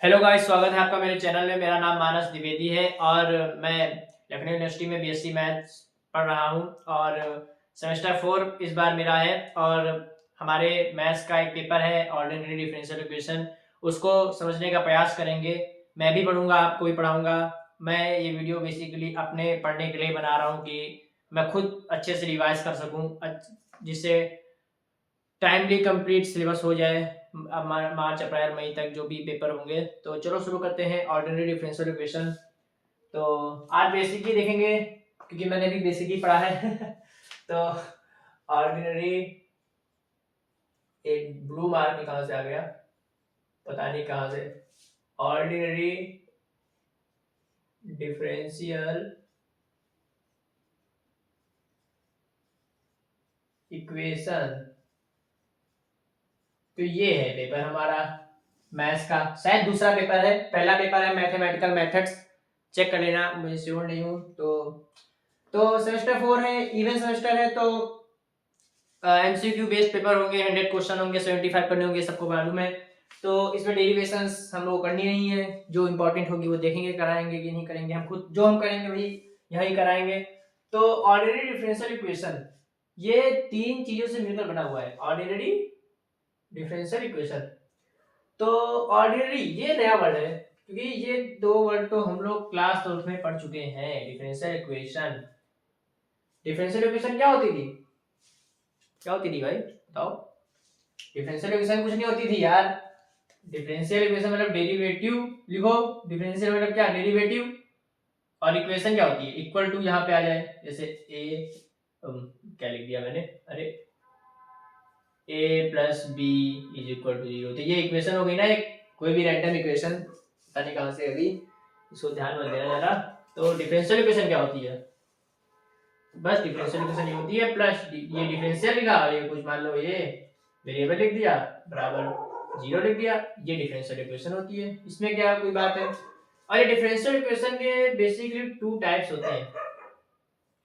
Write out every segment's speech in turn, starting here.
Hello guys, स्वागत है आपका मेरे चैनल में। मेरा नाम मानस द्विवेदी है और मैं लखनऊ यूनिवर्सिटी में बीएससी मैथ्स पढ़ रहा हूं और सेमेस्टर 4 इस बार मेरा है। और हमारे मैथ्स का एक पेपर है ऑर्डिनरी डिफरेंशियल इक्वेशन, उसको समझने का प्रयास करेंगे। मैं भी पढ़ूंगा, आपको भी पढ़ाऊंगा। मैं ये वीडियो बेसिकली अपने पढ़ने के लिए बना रहा हूँ कि मैं खुद अच्छे से रिवाइज कर सकूँ, जिससे टाइमली कंप्लीट सिलेबस हो जाए। अब मार्च अप्रैल मई तक जो भी पेपर होंगे। तो चलो शुरू करते हैं ऑर्डिनरी डिफरेंशियल इक्वेशन। तो आज बेसिक ही देखेंगे क्योंकि मैंने भी बेसिक ही पढ़ा है तो ऑर्डिनरी, एक ब्लू मार्क कहाँ से आ गया पता नहीं कहाँ से। ऑर्डिनरी डिफरेंशियल इक्वेशन, तो ये है पेपर हमारा मैथ्स का। शायद दूसरा पेपर है, पहला पेपर है मैथमेटिकल मेथड्स। चेक कर लेना, मुझे श्योर नहीं हूँ। तो सेमेस्टर 4 है, इवन सेमेस्टर है, तो एमसीक्यू बेस्ड पेपर होंगे, 100 क्वेश्चन होंगे, 75 करने होंगे, सबको मालूम है। तो इसमें डेरिवेशंस हम लोग करनी नहीं है, जो इंपॉर्टेंट होगी वो देखेंगे, कराएंगे कि नहीं करेंगे। हम खुद जो हम करेंगे वही यही कराएंगे। तो ऑर्डिनरी डिफरेंशियल इक्वेशन ये तीन चीजों से मिलकर बना हुआ है, ऑर्डिनरी डिफरेंशियल इक्वेशन। तो ऑर्डिनरी ये नया वर्ड है क्योंकि ये दो वर्ड तो हम लोग क्लास 12 में पढ़ चुके हैं। डिफरेंशियल इक्वेशन, डिफरेंशियल इक्वेशन क्या होती थी? क्या होती थी भाई बताओ? डिफरेंशियल इक्वेशन कुछ नहीं होती थी यार। डिफरेंशियल इक्वेशन मतलब डेरिवेटिव। लिखो, डिफरेंशियल मतलब क्या? डेरिवेटिव। और इक्वेशन क्या होती है? इक्वल टू यहाँ पे आ जाए, जैसे ए, क्या लिख दिया मैंने, अरे a plus B is equal to 0। तो ये इक्वेशन हो गई ना, एक कोई भी रैंडम इक्वेशन, पता नहीं कहाँ से अभी, इसको ध्यान मत देना जरा। तो डिफरेंशियल इक्वेशन क्या होती है? बस डिफरेंशियल इक्वेशन ये होती है प्लस ये डिफरेंशियल लिखा, ये कुछ मान लो ये वेरिएबल लिख दिया बराबर 0 लिख दिया, ये डिफरेंशियल इक्वेशन होती है। इसमें क्या कोई बात है? और ये डिफरेंशियल इक्वेशन के बेसिकली टू टाइप्स होते हैं।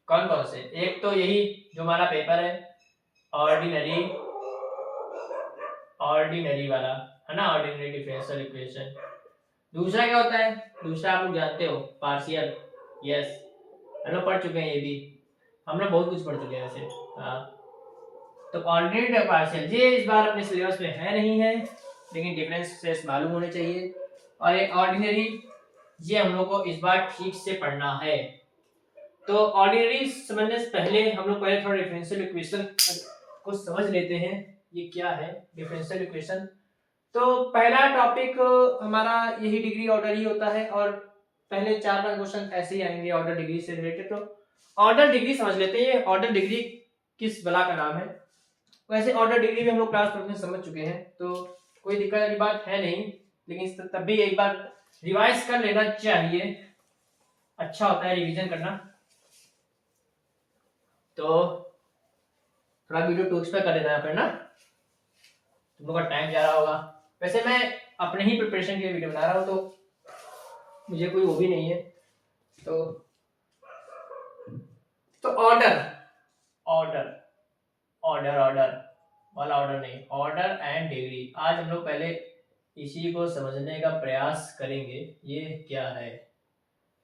कौन कौन से? एक तो यही जो हमारा पेपर है, ऑर्डिनरी, ऑर्डिनरी वाला है ना, ऑर्डिनरी डिफरेंशियल इक्वेशन। दूसरा क्या होता है? दूसरा आप लोग जानते हो, पार्शियल। यस, हम लोग पढ़ चुके हैं ये भी, हम लोग बहुत कुछ पढ़ चुके हैं वैसे। हाँ, तो ऑर्डिनरी पार्शियल ये इस बार अपने सिलेबस में है नहीं है, लेकिन डिफरेंसेस मालूम होने चाहिए। और एक ऑर्डिनरी, ये हम लोग को इस बार ठीक से पढ़ना है। तो ऑर्डिनरी समझने से पहले हम लोग पहले थोड़ा डिफरेंशियल इक्वेशन को समझ लेते हैं। ये क्या है डिफरेंशियल इक्वेशन? तो पहला टॉपिक हमारा यही डिग्री ऑर्डर ही होता है, और पहले 4-5 क्वेश्चन ऐसे ही आएंगे ऑर्डर डिग्री से रिलेटेड। तो ऑर्डर डिग्री समझ लेते हैं, ये ऑर्डर डिग्री किस बला का नाम है। वैसे ऑर्डर डिग्री भी हम लोग क्लास 12 में समझ चुके हैं, तो कोई दिक्कत वाली बात है नहीं, लेकिन तब भी एक बार रिवाइज कर लेना चाहिए, अच्छा होता है रिवीजन करना। तो थोड़ा वीडियो टूक्स पे कर लेना यहाँ पे ना, तुम लोग का टाइम जा रहा होगा। वैसे मैं अपने ही प्रिपरेशन के लिए वीडियो बना रहा हूँ, तो मुझे कोई वो भी नहीं है। तो ऑर्डर, ऑर्डर, ऑर्डर, ऑर्डर वाला ऑर्डर नहीं, ऑर्डर एंड डिग्री। आज हम लोग पहले इसी को समझने का प्रयास करेंगे। ये क्या है?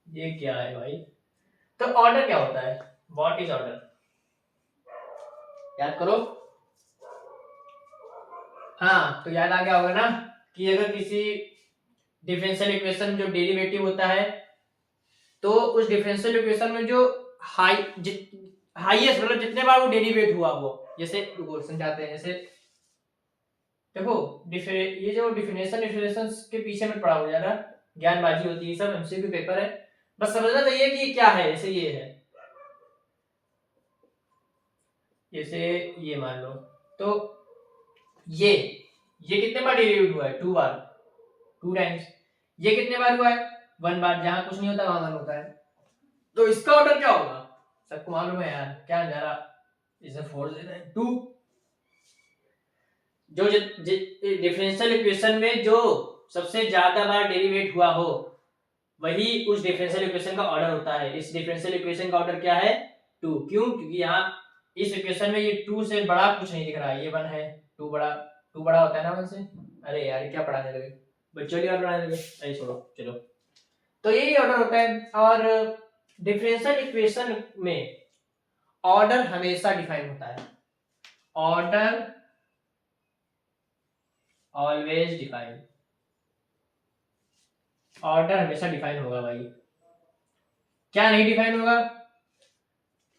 ये क्या है भाई? तो ऑर्डर क्या होता है? What is order? याद करो। हाँ, तो याद आ गया होगा ना कि अगर किसी डिफरेंशियल इक्वेशन में जो डेरिवेटिव होता है, तो उस डिफरेंशियल इक्वेशन में जो हाईएस्ट मतलब जितने बार वो डेरिवेट हुआ वो, जैसे समझाते हैं। जैसे देखो, ये जो डिफिनेशन के पीछे में पड़ा हो जाएगा, ज्ञानबाजी होती है, सब एमसीक्यू पेपर है, बस समझना चाहिए कि क्या है। जैसे ये है, जैसे ये मान लो, तो ये कितने बार डेरिवेट हुआ है? 2 बार, 2 टाइम्स। ये कितने बार हुआ है? 1 बार। जहां कुछ नहीं होता वहां 1 होता है। तो इसका ऑर्डर क्या होगा? सबको मालूम है यार, क्या जरा इसे फोड़ देना है 2। जो डिफरेंशियल इक्वेशन में जो सबसे ज्यादा बार डेरिवेट हुआ हो, वही उस डिफरेंशियल इक्वेशन का ऑर्डर होता है। इस डिफरेंशियल इक्वेशन का ऑर्डर क्या है? 2। क्यों? क्योंकि यहाँ इस इक्वेशन में ये 2 से बड़ा कुछ नहीं दिख रहा है, ये 1 है। 2 बड़ा, 2 बड़ा होता है ना 1 से। अरे यार क्या पढ़ाने लगे। बच्चों वाली ऑर्डर बनाने लगे, नहीं छोड़ो चलो। तो यही ऑर्डर होता है। और डिफरेंशियल इक्वेशन में ऑर्डर हमेशा डिफाइन होता है, ऑर्डर ऑलवेज डिफाइन, ऑर्डर हमेशा डिफाइन होगा भाई। क्या नहीं डिफाइन होगा?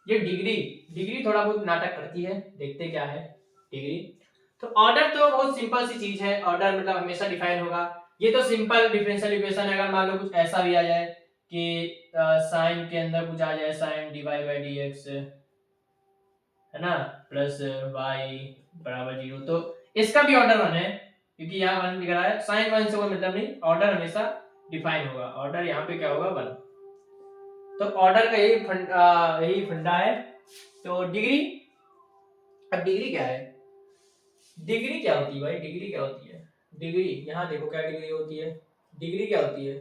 ये डिग्री, डिग्री थोड़ा बहुत नाटक करती है, देखते क्या है डिग्री। तो ऑर्डर तो बहुत सिंपल सी चीज है, ऑर्डर मतलब हमेशा डिफाइन होगा। ये तो सिंपल डिफरेंशियल इक्वेशन है। अगर मान लो कुछ ऐसा भी आ जाए कि साइन के अंदर कुछ आ जाए, sine dy by D X, है ना, प्लस y बराबर 0, तो इसका भी ऑर्डर 1 है, क्योंकि यहाँ 1 लिख रहा है। साइन 1 से कोई मतलब नहीं, ऑर्डर हमेशा डिफाइन होगा, ऑर्डर यहाँ पे क्या होगा 1। तो ऑर्डर का यही फंडा है। तो डिग्री, अब डिग्री क्या है? डिग्री क्या होती है भाई? डिग्री क्या होती है? डिग्री यहाँ देखो क्या डिग्री होती है। डिग्री क्या होती है?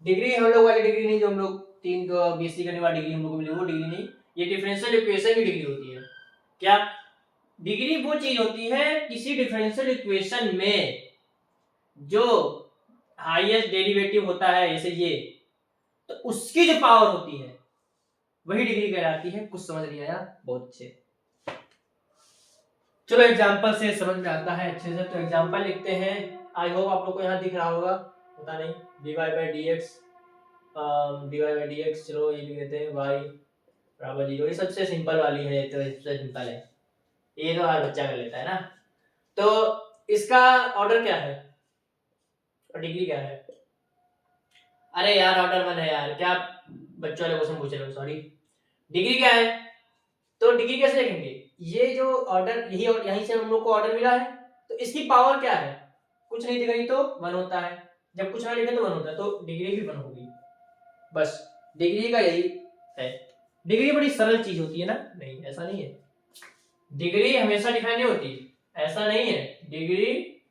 डिग्री हम लोग वाली डिग्री नहीं, जो हम लोग 3 बीएससी करने वाली डिग्री हम लोग को मिली, वो डिग्री नहीं। ये डिफरेंशियल इक्वेशन की डिग्री होती है। क्या? डिग्री वो चीज होती है किसी डिफरेंशियल इक्वेशन में जो हाईएस्ट डेरिवेटिव होता है, जैसे ये, तो उसकी जो पावर होती है वही डिग्री कहलाती है। कुछ समझ नहीं आया? बहुत अच्छे, चलो एग्जांपल से समझ में आता है अच्छे से। तो एग्जांपल लिखते हैं, आई होप आप लोग को यहाँ दिख रहा होगा, पता नहीं, dy बाई डी एक्स, चलो ये लिख देते हैं y बराबर 0। ये सबसे सिंपल वाली है, तो सबसे सिंपल है, ये तो हर बच्चा कर लेता है ना। तो इसका ऑर्डर क्या है और डिग्री क्या है? अरे यार ऑर्डर 1 है यार, क्या बच्चों वाले क्वेश्चन पूछ रहे हो, सॉरी। डिग्री क्या है? तो डिग्री कैसे लिखेंगे? ये जो ऑर्डर, यही और यहीं से हम लोग को ऑर्डर मिला है, तो इसकी पावर क्या है? कुछ नहीं दिख रही तो 1 होता है, जब कुछ ना लिखे तो 1 होता है, तो डिग्री भी 1 होगी। बस डिग्री का यही है। डिग्री बड़ी सरल चीज होती है ना? नहीं, ऐसा नहीं है। डिग्री हमेशा डिफाइन नहीं होती, ऐसा नहीं है। Degree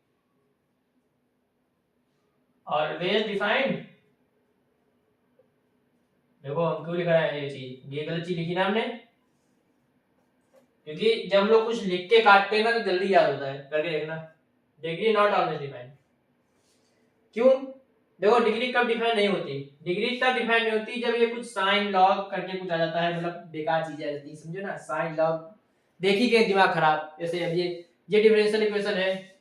always defined. देखो हम क्यों लिख रहे हैं ये चीज, ये गलत चीज लिखी ना हमने, क्योंकि जब हम लोग कुछ लिख के काटते हैं ना तो जल्दी याद होता है, करके देखना। Degree not always defined. क्यों? देखो डिग्री कब डिफाइन नहीं होती? डिग्री तब डिफाइन नहीं होती जब ये कुछ साइन लॉग करके कुछ आ जाता है, मतलब बेकार चीजें आ जाती है, समझो ना। साइन लॉग देखी के दिमाग खराब। जैसे अब ये डिफरेंशियल इक्वेशन है,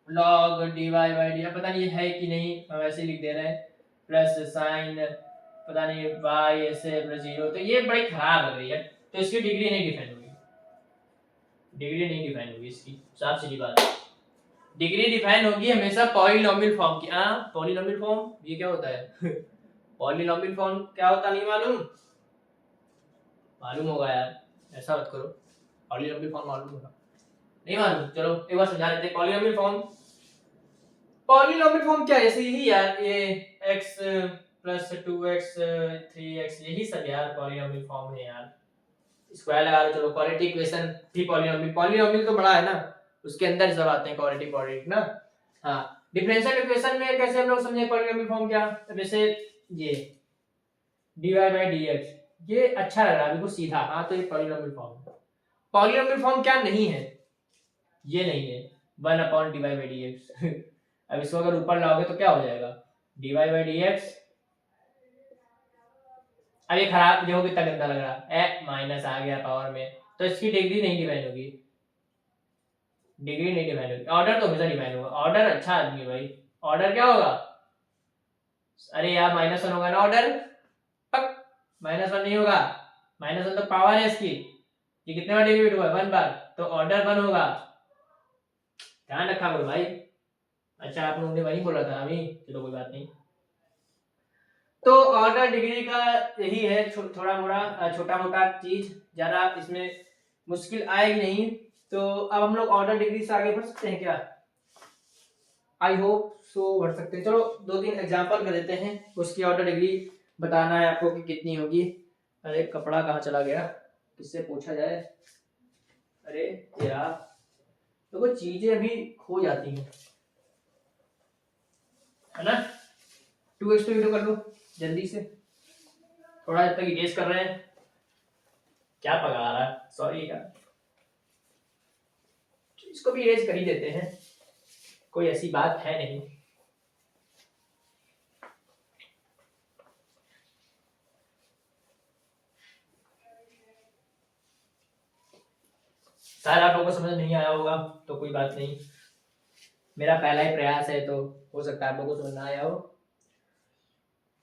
log dy बाई डी, पता नहीं है कि नहीं, हम ऐसे लिख दे रहे हैं, प्लस साइन पता नहीं y ऐसे प्लस 0, तो ये बड़ी खराब लग रही है। तो इसकी डिग्री नहीं डिफाइन होगी, डिग्री नहीं डिफाइन होगी इसकी, साफ सीधी बात। डिग्री डिफाइन होगी हमेशा पॉलीनोमियल फॉर्म की। हाँ, पॉलीनोमियल फॉर्म ये क्या होता है? पॉलीनोमियल फॉर्म क्या होता नहीं मालूम? मालूम होगा यार, ऐसा मत करो। पॉलीनोमियल फॉर्म मालूम होगा? नहीं मालूम? चलो एक बार समझा देते हैं। पॉलीनोमियल फॉर्म, पॉलीनोमियल फॉर्म क्या है? जैसे यही यार, ये x प्लस 2x 3x, यही सब यार पॉलीनोमियल फॉर्म है यार। स्क्वायर लगा लो, चलो क्वाड्रेटिक इक्वेशन भी पॉलीनोमियल। पॉलीनोमियल तो बड़ा है ना, उसके अंदर सब आते हैं क्वाड्रेटिक क्वाड्रेटिक ना। हाँ, डिफरेंशियल इक्वेशन में कैसे हम लोग समझे पॉलीनोमियल फॉर्म क्या? तो जैसे ये dy बाई dx, ये अच्छा लग रहा है बिल्कुल सीधा, हाँ तो ये पॉलीनोमियल फॉर्म है। पॉलीनोमियल फॉर्म क्या नहीं है? ये नहीं है 1 अपॉन dy बाई dx। अब इसको अगर ऊपर लाओगे तो क्या हो जाएगा? dy by dx। अब ये खराब, देखो कितना गंदा लग रहा है, माइनस आ गया पावर में, तो इसकी डिग्री नहीं डिफाइन होगी, डिग्री नहीं डिफाइन होगी। ऑर्डर तो हमेशा डिफाइन होगा। ऑर्डर अच्छा आदमी है भाई, ऑर्डर क्या होगा? अरे यार -1 होगा ना ऑर्डर, पक। -1 नहीं होगा, -1 तो पावर है इसकी, ये कितने बार डेरिवेटिव हुआ? 1 बार, तो ऑर्डर 1 होगा। ध्यान रखा करो भाई। अच्छा आप लोगों ने वही बोला था अभी, चलो कोई बात नहीं। तो ऑर्डर डिग्री का यही है, थोड़ा मोड़ा छोटा मोटा चीज, ज्यादा इसमें मुश्किल आएगी नहीं। तो अब हम लोग ऑर्डर डिग्री से आगे बढ़ सकते हैं क्या? आई होप सो बढ़ सकते हैं। चलो 2-3 एग्जांपल कर देते हैं, उसकी ऑर्डर डिग्री बताना है आपको कि कितनी होगी। अरे कपड़ा कहाँ चला गया, किससे पूछा जाए? अरे यार तो वो चीजें अभी खो जाती हैं, है ना। 2x तो वीडियो कर लो जल्दी से, थोड़ा जब तक इरेज कर रहे हैं। क्या पका रहा है, सॉरी यार, इसको भी इरेज कर ही देते हैं, कोई ऐसी बात है नहीं। शायद आप लोगों को समझ नहीं आया होगा, तो कोई बात नहीं, मेरा पहला ही प्रयास है, तो हो सकता है आप लोगों को समझ ना आया हो।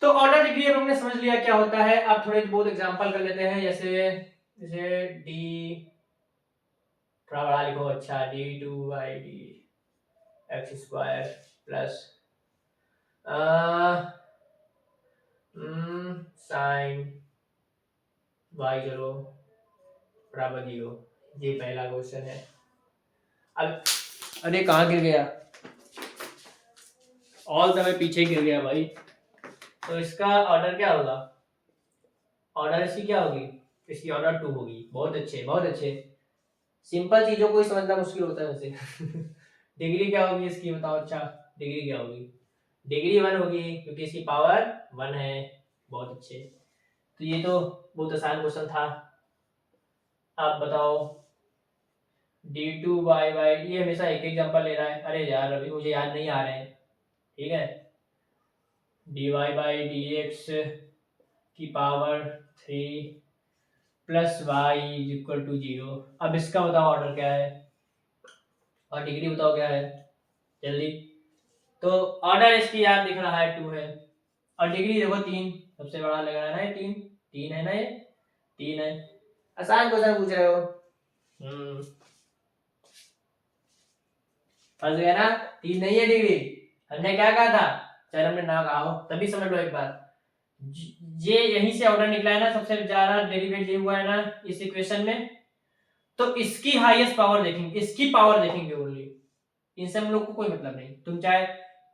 तो ऑर्डर डिग्री हम लोग ने समझ लिया क्या होता है। अब थोड़े बहुत एग्जांपल कर लेते हैं, जैसे जैसे डी, थोड़ा बड़ा लिखो, अच्छा, d2/d(x²) प्लस साइन y चलो बराबर 0। ये पहला क्वेश्चन है। अब अरे कहाँ गिर गया, ऑल द वे पीछे गिर गया भाई। तो इसका ऑर्डर क्या होगा, ऑर्डर इसकी क्या होगी, इसकी ऑर्डर 2 होगी। बहुत अच्छे, बहुत अच्छे। सिंपल चीजों को ही समझना मुश्किल होता है वैसे। डिग्री क्या होगी इसकी बताओ, अच्छा डिग्री क्या होगी, डिग्री 1 होगी क्योंकि इसकी पावर 1 है। बहुत अच्छे, तो ये तो बहुत आसान क्वेश्चन था। आप बताओ d2/y, ये हमेशा एक एग्जांपल ले रहा है, अरे यार अभी मुझे याद नहीं आ रहे हैं, ठीक है। dy/dx की power 3 plus y equal to 0। अब इसका बताओ ऑर्डर क्या है, और डिग्री बताओ क्या है जल्दी। तो ऑर्डर इसकी यार दिख रहा है 2 है, और डिग्री देखो 3, सबसे बड़ा लग रहा है ना ये 3, 3 है ना, ये 3 है। आसान क्वेश्चन पूछ रहे हो, फंस गया ना, 3 नहीं है डिग्री। हमने क्या कहा था, चल हमने ना कहा हो तभी समझ लो एक बार, ये यहीं से ऑर्डर निकला है ना, सबसे ज्यादा डेरिवेट ये हुआ है ना इस इक्वेशन में। तो इसकी हाईएस्ट पावर देखेंगे, इसकी पावर देखेंगे ओनली, इनसे हम लोग को कोई मतलब नहीं। तुम चाहे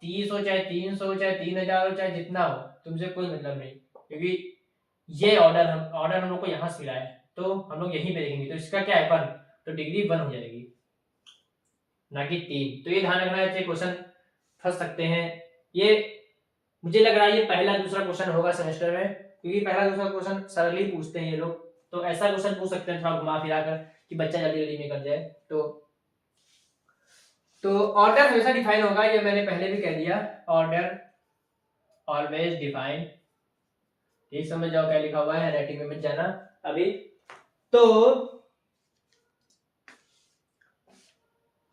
30 हो, चाहे 300 हो, चाहे 3000 हो, चाहे जितना हो, तुमसे कोई मतलब नहीं, क्योंकि ये ऑर्डर हम लोग को यहाँ से मिला है, तो हम लोग यहीं पे देखेंगे। तो इसका क्या है 1, तो डिग्री 1 हो जाएगी, ना कि 3। तो ये ध्यान रखना है, क्वेश्चन फंस सकते हैं ये। मुझे लग रहा है ये पहला दूसरा क्वेश्चन होगा सेमेस्टर में, क्योंकि पहला दूसरा क्वेश्चन सरल ही पूछते हैं ये लोग। तो ऐसा क्वेश्चन पूछ सकते हैं थोड़ा घुमा फिरा कर कि बच्चा जल्दी जल्दी निकल जाए। तो ऑर्डर हमेशा डिफाइन होगा, ये मैंने पहले भी कह दिया, ऑर्डर ऑलवेज डिफाइन। ठीक, समझ जाओ क्या लिखा हुआ है, राइटिंग में मत जाना अभी। तो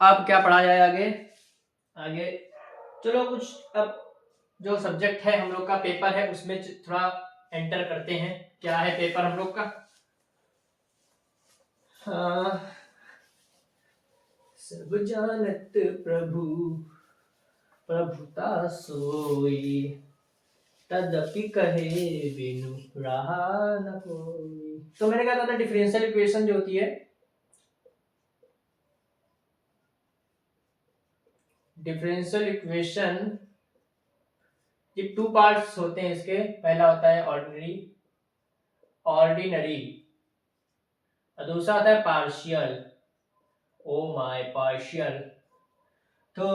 अब क्या पढ़ा जाए आगे, आगे चलो कुछ अब जो सब्जेक्ट है हम लोग का, पेपर है, उसमें थोड़ा एंटर करते हैं। क्या है पेपर हम लोग का, सब जानत प्रभु प्रभुता सोई, तदपि कहे बिनु रहा न कोई। तो मैंने कहा था डिफरेंशियल इक्वेशन जो होती है, डिफरेंशियल इक्वेशन ये 2 पार्ट्स होते हैं इसके। पहला होता है ऑर्डिनरी, ऑर्डिनरी, और दूसरा होता है पार्शियल, ओ माय पार्शियल। तो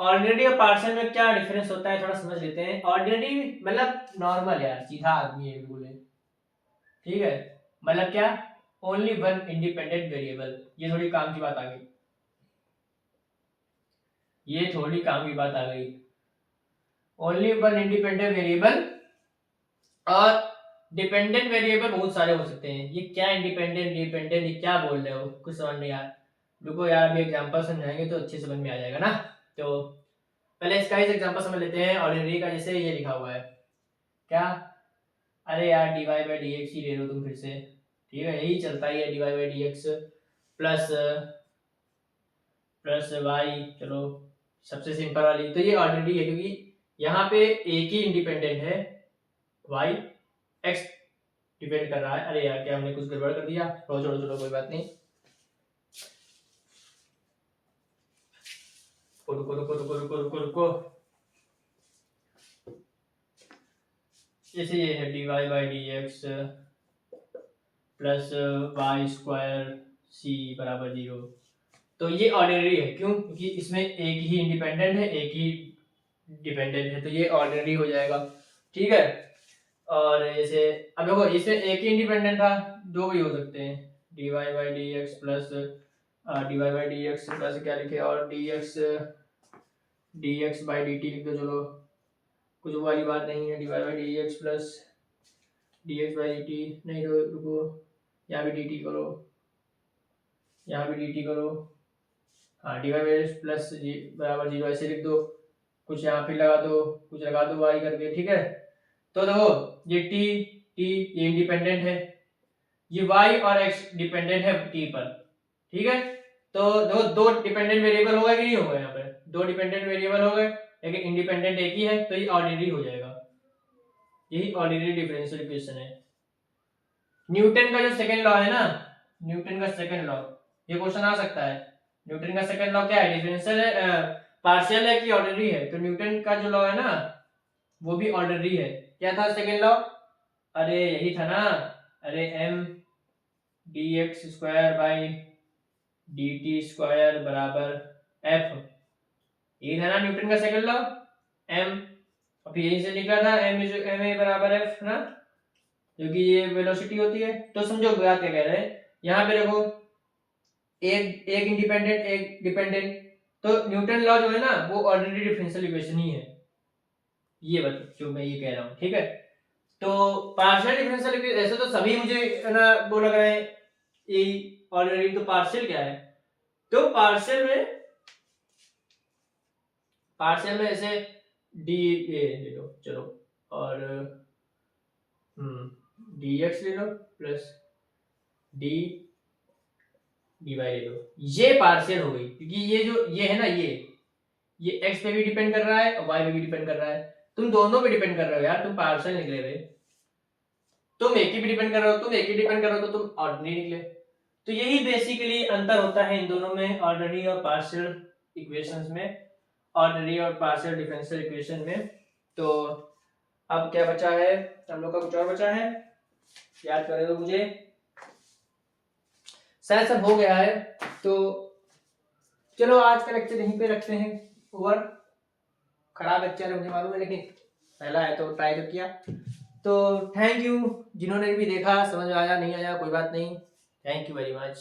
ऑर्डिनरी और पार्शियल में क्या डिफरेंस होता है थोड़ा समझ लेते हैं। ऑर्डिनरी मतलब नॉर्मल यार, सीधा आदमी है बिल्कुल, ठीक है। मतलब क्या, ओनली वन इंडिपेंडेंट वेरिएबल। ये थोड़ी काम की बात आ गई, ये थोड़ी काम की बात आ गई। ओनली वन इंडिपेंडेंट वेरिएबल, और डिपेंडेंट वेरिएबल बहुत सारे हो सकते हैं। ये क्या इंडिपेंडेंट डिपेंडेंट, ये क्या बोल रहे हो, कुछ समझ नहीं यार। रुको यार, अभी एग्जांपल समझाएंगे तो अच्छे समझ में आ जाएगा ना। तो पहले इसका ही एग्जांपल समझ लेते हैं ऑर्डिनरी का। जैसे ये लिखा हुआ है क्या, अरे यार dy/dx ही ले लो तुम फिर से, ठीक है, यही चलता ही है, dy/dx प्लस y, चलो सबसे सिंपल वाली। तो ये ऑर्डिनरी है क्योंकि यहाँ पे एक ही इंडिपेंडेंट है, y, x डिपेंड कर रहा है। अरे यार क्या हमने कुछ गड़बड़ कर दिया, छोड़ो छोड़ो छोड़ो, कोई बात नहीं, रुको रुको रुको रुको रुको रुको। जैसे ये है dy/dx प्लस y² c बराबर 0। तो ये ऑर्डिनरी है, क्यों, क्योंकि इसमें एक ही इंडिपेंडेंट है, एक ही डिपेंडेंट है, तो ये ऑर्डिनरी हो जाएगा, ठीक है। और जैसे अब देखो इसमें एक ही इंडिपेंडेंट था, दो भी हो सकते हैं, dy/dx प्लस dy/dx प्लस क्या लिखे, और dx/dt लिख दो, चलो कुछ वो वाली बात नहीं है। dy/dx प्लस dx/dt नहीं, तो रुको यहाँ भी dt करो, यहाँ भी dt करो, हाँ dy प्लस जी बराबर 0 ऐसे लिख दो, कुछ यहाँ पे लगा दो, कुछ लगा दो y करके, ठीक है। तो देखो ये t ये इंडिपेंडेंट है, ये y और x डिपेंडेंट है t पर, ठीक है। तो दो डिपेंडेंट वेरिएबल हो गए कि नहीं हो गए, यहाँ पे दो डिपेंडेंट वेरिएबल हो गए, लेकिन इंडिपेंडेंट एक ही है, तो ये ऑर्डिनरी हो जाएगा, यही ऑर्डिनरी डिफरेंशियल इक्वेशन है। न्यूटन का जो सेकंड लॉ है ना, न्यूटन का सेकंड लॉ, ये क्वेश्चन आ सकता है। न्यूटन का सेकंड लॉ क्या है, डिफरेंशियल है, पार्शियल है कि ऑर्डिनरी है। तो न्यूटन का जो लॉ है ना वो भी ऑर्डिनरी है। क्या था सेकंड लॉ, अरे यही था ना, अरे m dx square by dt square बराबर f, ये था ना न्यूटन का सेकंड लॉ m, और फिर यही से निकला था ma बराबर f ना, क्योंकि ये वेलोसिटी होती है। तो समझो बात क्या कह रहे हैं, यहाँ पे देखो एक इंडिपेंडेंट एक डिपेंडेंट, तो न्यूटन लॉ जो है ना वो ऑर्डिनरी डिफरेंशियल इक्वेशन ही है, ये बात जो मैं ये कह रहा हूँ, ठीक है। तो पार्शियल डिफरेंशियल इक्वेशन ऐसे तो सभी मुझे ना वो लग रहा है ये ऑर्डिनरी, तो पार्शियल क्या है, तो पार्शियल में ऐसे डी ए ले लो चलो, और dx ले लो प्लस डी dy ले लो, ये पार्शियल हो गई, क्योंकि ये जो ये है ना ये x पे भी डिपेंड कर रहा है और y पे भी डिपेंड कर रहा है, तुम दोनों पे डिपेंड कर रहे हो यार, तुम पार्शियल निकले हुए, तुम एक ही पे डिपेंड कर रहे हो, तुम एक ही डिपेंड कर रहे हो तो तुम ऑर्डिनरी निकले। तो यही बेसिकली अंतर होता है इन दोनों में, ऑर्डिनरी और पार्शियल इक्वेशंस में, ऑर्डिनरी और पार्शियल डिफरेंशियल इक्वेशन में। तो अब क्या बचा है, हम लोग का कुछ और बचा है, याद करें तो मुझे शायद सब हो गया है। तो चलो आज का लेक्चर यहीं पे रखते हैं ओवर, खराब लेक्चर है मुझे मालूम है, लेकिन पहला है तो ट्राई तो किया। तो थैंक यू जिन्होंने भी देखा, समझ में आया नहीं आया कोई बात नहीं, थैंक यू वेरी मच।